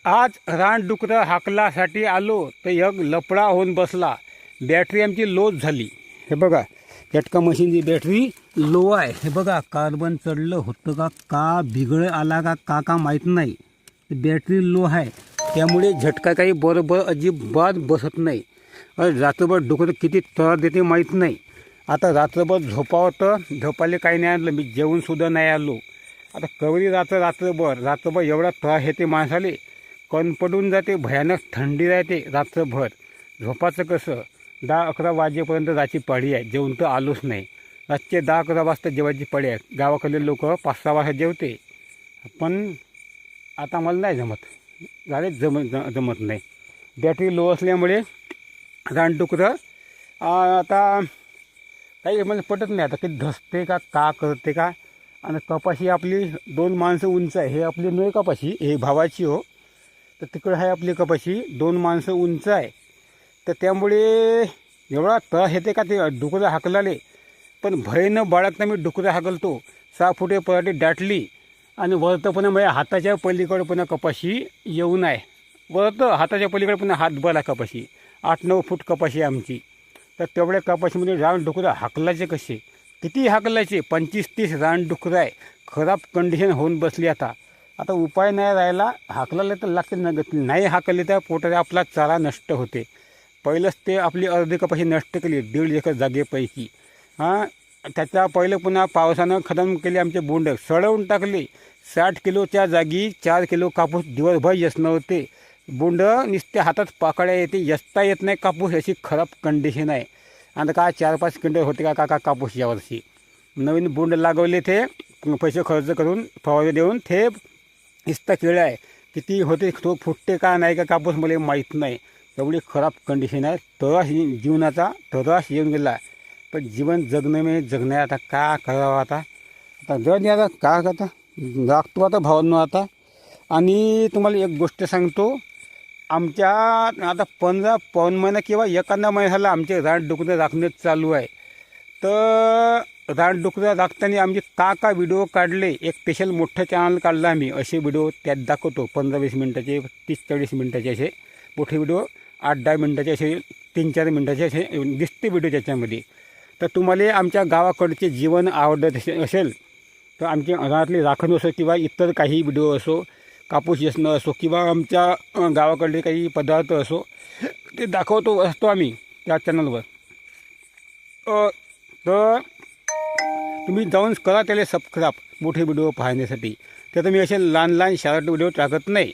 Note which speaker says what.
Speaker 1: आज रानडुकरं हाकलासाठी आलो तर एक लफडा होऊन बसला. बॅटरी आमची लोच झाली. हे बघा, झटका मशीनची बॅटरी लो आहे. हे बघा, कार्बन चढलं होतं का बिघड आला का माहीत नाही. बॅटरी लो आहे, त्यामुळे झटका काही बरोबर अजिबात बसत नाही. रात्रभर डुकरं किती त्रास देते माहीत नाही. आता रात्रभर झोपावं तर झोपायला काही नाही आणलं, मी जेवणसुद्धा नाही आलो. आता कवरी रात्रभर एवढा त्रास येते माणसाले, कण पडून जाते, भयानक थंडी राहते रात्रभर. झोपाचं कसं? 10-11 वाजेपर्यंत रातची पाळी आहे, जेवण तर आलोच नाही. रातचे 10-11 वाजता जेवायची पाळी आहे. गावाकडले लोक 5-6 वाजता जेवते, पण आता मला नाही जमत नाही. बॅटरी लो असल्यामुळे रानडुकरं आता काही म्हणजे पटत नाही. आता किती धसते का करते का. आणि कपाशी आपली 2 माणसं उंच आहे. हे आपली नोय कपाशी, हे भावाची हो. तर तिकडं आहे आपली कपाशी 2 माणसं उंच आहे. तर त्यामुळे एवढा त्रास येते का ते डुकरं हाकलाले. पण भयनं बाळगता मी डुकरं हाकलतो. 6 फुटे पराठी दाटली आणि वरतं पुन्हा माझ्या हाताच्या पलीकडं पुन्हा कपाशी येऊन आहे. वरतं हाताच्या पलीकडे पुन्हा हातभर कपाशी, 8-9 फूट कपाशी आहे आमची. तर तेवढ्या कपाशीमध्ये रानडुकरं हाकलायचे कसे? किती हाकलायचे? 25-30 रानडुकरं आहे. खराब कंडिशन होऊन बसली. आता उपाय नाही राहिला. हाकलायला तर लागते, नाही हाकले तर पोटात आपला चारा नष्ट होते. पहिलंच ते आपली अर्धी कपाशी नष्ट केली 1.5 एकर जागेपैकी. त्याच्या पहिलं पुन्हा पावसानं खतम केले. आमचे बोंड सडवून टाकले. 60 किलोच्या जागी 4 किलो कापूस दिवसभर यसणं होते. बोंड नुसत्या हातात पाकळ्या येते, यसता येत नाही कापूस, अशी खराब कंडिशन आहे. आता का 4-5 क्विंटल होते का कापूस यावर्षी. नवीन बोंड लागवले, ते पैसे खर्च करून फवारे देऊन ते नुसता केळं आहे. किती होते, तो फुटते का नाही का कापूस मला माहीत नाही. एवढी खराब कंडिशन आहे. जीवनाचा तरास येऊन गेला. पण जीवन जगणं आता का करावं. आता जण आता का करता लागतो आता भावांनो आता. आणि तुम्हाला एक गोष्ट सांगतो, आमच्या आता 15 पाऊण महिना किंवा एखादा महिना झाला आमचे रानडुकरं राखणं चालू आहे. तर रानडुकरं राखताना आमचे का व्हिडिओ काढले. एक स्पेशल मोठं चॅनल काढलं आम्ही. असे व्हिडिओ त्यात दाखवतो, 15-20 मिनटाचे, 30-40 मिनटाचे असे मोठे व्हिडिओ, 8-10 मिनटाचे असे, 3-4 मिनटाचे असे दिसते व्हिडिओ त्याच्यामध्ये. तर तुम्हाला आमच्या गावाकडचे जीवन आवडत असेल तर आमच्या घरातली राखण असो किंवा इतर काही व्हिडिओ असो, कापूस येसणं असो किंवा आमच्या गावाकडले काही पदार्थ असो, ते दाखवतो असतो आम्ही त्या चॅनलवर. तर तुम्ही जाऊन करा त्याला सबस्क्राईब मोठे व्हिडिओ पाहण्यासाठी. तर तुम्ही असे लहान शॉर्ट व्हिडिओ टाकत नाही.